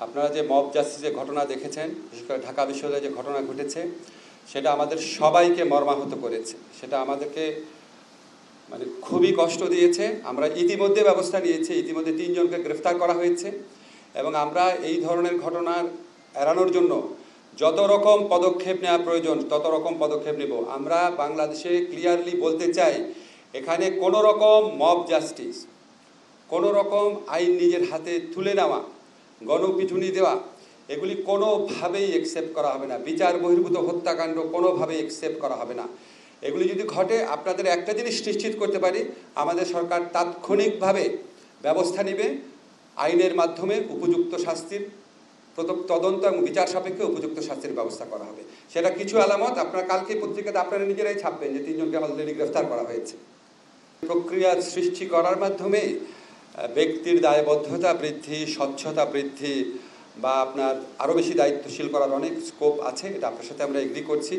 আপনারা যে মব জাস্টিসের ঘটনা দেখেছেন, বিশেষ করে ঢাকা বিশ্ববিদ্যালয়ে যে ঘটনা ঘটেছে, সেটা আমাদের সবাইকে মর্মাহত করেছে। সেটা আমাদেরকে খুবই কষ্ট দিয়েছে। আমরা ইতিমধ্যে ব্যবস্থা নিয়েছি, ইতিমধ্যে 3 জনকে গ্রেফতার করা হয়েছে এবং আমরা এই ধরনের ঘটনার এড়ানোর জন্য যত রকম পদক্ষেপ নেওয়া প্রয়োজন তত রকম পদক্ষেপ নেব। আমরা বাংলাদেশে ক্লিয়ারলি বলতে চাই, এখানে কোনো রকম মব জাস্টিস, কোনো রকম আইন নিজের হাতে তুলে নেওয়া, গণপিটুনি দেওয়া, এগুলি কোনোভাবেই অ্যাকসেপ্ট করা হবে না। বিচার বহির্ভূত হত্যাকাণ্ড কোনোভাবেই অ্যাকসেপ্ট করা হবে না। এগুলি যদি ঘটে, আপনাদের একটা জিনিস নিশ্চিত করতে পারি, আমাদের সরকার তাৎক্ষণিকভাবে ব্যবস্থা নেবে, আইনের মাধ্যমে উপযুক্ত শাস্তির তদন্ত এবং বিচার সাপেক্ষে উপযুক্ত শাস্তির ব্যবস্থা করা হবে। সেটা কিছু আলামত আপনারা কালকে পত্রিকাতে আপনারা নিজেরাই ছাপবেন যে 3 জনকে অলরেডি গ্রেফতার করা হয়েছে। প্রক্রিয়ার সৃষ্টি করার মাধ্যমে ব্যক্তির দায়বদ্ধতা বৃদ্ধি, স্বচ্ছতা বৃদ্ধি বা আপনার আরও বেশি দায়িত্বশীল করার অনেক স্কোপ আছে। এটা আপনার সাথে আমরা এগ্রি করছি।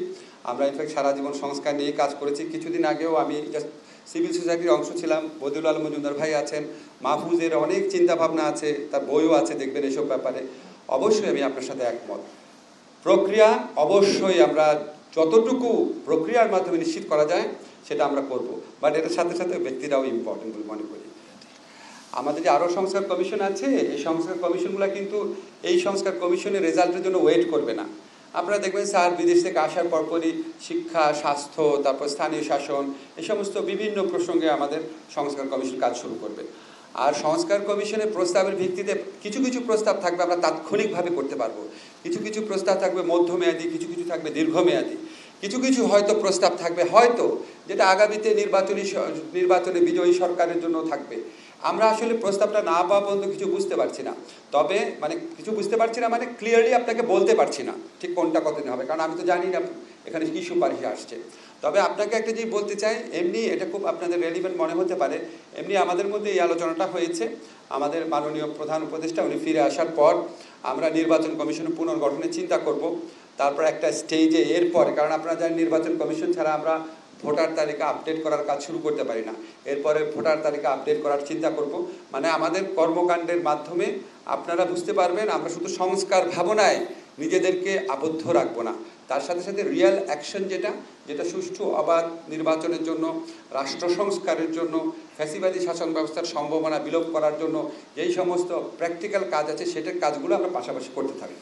আমরা ইনফ্যাক্ট সারা জীবন সংস্কার নিয়ে কাজ করেছি। কিছুদিন আগেও আমি জাস্ট সিভিল সোসাইটির অংশ ছিলাম। বদিউল আলম মজুমদার ভাই আছেন, মাহফুজের অনেক চিন্তাভাবনা আছে, তার বইও আছে, দেখবেন এসব ব্যাপারে। অবশ্যই আমি আপনার সাথে একমত। প্রক্রিয়া অবশ্যই আমরা যতটুকু প্রক্রিয়ার মাধ্যমে নিশ্চিত করা যায় সেটা আমরা করব, বাট এটার সাথে সাথে ব্যক্তিরাও ইম্পর্টেন্ট বলে মনে করি। আমাদের যে আরও সংস্কার কমিশন আছে, এই সংস্কার কমিশনগুলো কিন্তু এই সংস্কার কমিশনের রেজাল্টের জন্য ওয়েট করবে না। আপনারা দেখবেন স্যার বিদেশ থেকে আসার পরপরই শিক্ষা, স্বাস্থ্য, তারপর স্থানীয় শাসন, এই সমস্ত বিভিন্ন প্রসঙ্গে আমাদের সংস্কার কমিশন কাজ শুরু করবে। আর সংস্কার কমিশনের প্রস্তাবের ভিত্তিতে কিছু কিছু প্রস্তাব থাকবে আমরা তাৎক্ষণিকভাবে করতে পারবো, কিছু কিছু প্রস্তাব থাকবে মধ্যমেয়াদী, কিছু কিছু থাকবে দীর্ঘমেয়াদী, কিছু কিছু হয়তো প্রস্তাব থাকবে হয়তো যেটা আগামীতে নির্বাচনে বিজয়ী সরকারের জন্য থাকবে। আমরা আসলে প্রস্তাবটা না পাওয়া পর্যন্ত কিছু বুঝতে পারছি না। তবে কিছু বুঝতে পারছি না ক্লিয়ারলি আপনাকে বলতে পারছি না ঠিক কোনটা কতদিন হবে, কারণ আমি তো জানি না এখানে কী সুপারিশ আসছে। তবে আপনাকে একটা জিনিস বলতে চাই, এমনি এটা খুব আপনাদের রেলিভেন্ট মনে হতে পারে, এমনি আমাদের মধ্যে এই আলোচনাটা হয়েছে। আমাদের মাননীয় প্রধান উপদেষ্টা উনি ফিরে আসার পর আমরা নির্বাচন কমিশনের পুনর্গঠনের চিন্তা করব। তারপর একটা স্টেজে এরপরে, কারণ আপনারা জানেন নির্বাচন কমিশন ছাড়া আমরা ভোটার তালিকা আপডেট করার কাজ শুরু করতে পারি না। এরপরে ভোটার তালিকা আপডেট করার চিন্তা করব। আমাদের কর্মকাণ্ডের মাধ্যমে আপনারা বুঝতে পারবেন আমরা শুধু সংস্কার ভাবনায় নিজেদেরকে আবদ্ধ রাখবো না, তার সাথে সাথে রিয়েল অ্যাকশন যেটা সুষ্ঠু অবাধ নির্বাচনের জন্য, রাষ্ট্র সংস্কারের জন্য, ফ্যাসিবাদী শাসন ব্যবস্থার সম্ভাবনা বিলোপ করার জন্য যেই সমস্ত প্র্যাকটিক্যাল কাজ আছে সেটার কাজগুলো আমরা পাশাপাশি করতে থাকি।